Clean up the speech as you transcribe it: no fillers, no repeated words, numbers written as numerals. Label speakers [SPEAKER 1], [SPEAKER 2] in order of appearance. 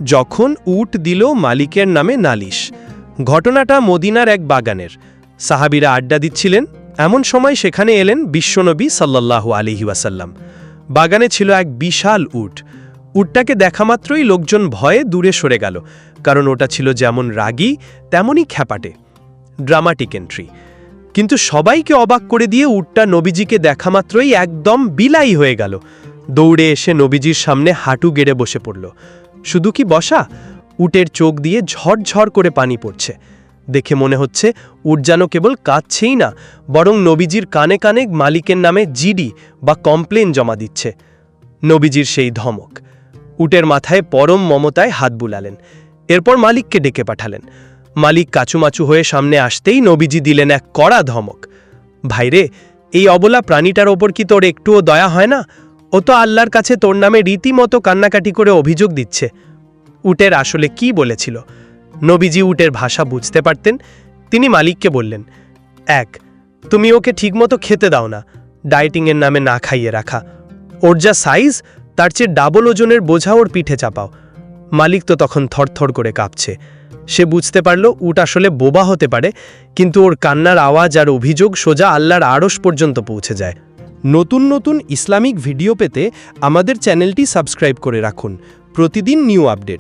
[SPEAKER 1] যখন উট দিল মালিকের নামে নালিশ। ঘটনাটা মদিনার এক বাগানের। সাহাবীরা আড্ডা দিচ্ছিলেন, এমন সময় সেখানে এলেন বিশ্বনবী সাল্লাল্লাহু আলাইহি ওয়াসাল্লাম। বাগানে ছিল এক বিশাল উট। উটটাকে দেখামাত্রই লোকজন ভয়ে দূরে সরে গেল, কারণ ওটা ছিল যেমন রাগী তেমনই খ্যাপাটে। Dramatic entry. কিন্তু সবাইকে অবাক করে দিয়ে উটটা নবীজিকে দেখামাত্রই একদম বিলাই হয়ে গেল। দৌড়ে এসে নবীজির সামনে হাঁটু গেড়ে বসে পড়ল। শুধু কি বসা, উটের চোখ দিয়ে ঝরঝর করে পানি পড়ছে। দেখে মনে হচ্ছে উট যেন কেবল কাঁদছেই না, বরং নবীজির কানে কানে মালিকের নামে জিডি বা কমপ্লেন জমা দিচ্ছে। নবীজির সেই ধমক। উটের মাথায় পরম মমতায় হাত বুলালেন। এরপর মালিককে ডেকে পাঠালেন। মালিক কাচুমাচু হয়ে সামনে আসতেই নবীজি দিলেন এক কড়া ধমক। ভাইরে, এই অবলা প্রাণীটার ওপর কি তোর একটুও দয়া হয় না? ও তো আল্লাহর কাছে তোর নামে রীতিমতো কান্নাকাটি করে অভিযোগ দিচ্ছে। উটের আসলে কি বলেছিল? নবীজি উটের ভাষা বুঝতে পারতেন। তিনি মালিককে বললেন, ১. তুমি ওকে ঠিকমতো খেতে দাও না, ডায়েটিংয়ের নামে না খাইয়ে রাখা। ওর যা সাইজ, তার চেয়ে ডাবল ওজনের বোঝা ওর পিঠে চাপাও। মালিক তো তখন থরথর করে কাঁপছে। সে বুঝতে পারল উট আসলে বোবা হতে পারে, কিন্তু ওর কান্নার আওয়াজ আর অভিযোগ সোজা আল্লাহর আরশ পর্যন্ত পৌঁছে যায়। নতুন নতুন ইসলামিক ভিডিও পেতে আমাদের চ্যানেলটি সাবস্ক্রাইব করে রাখুন। প্রতিদিন নিউ আপডেট।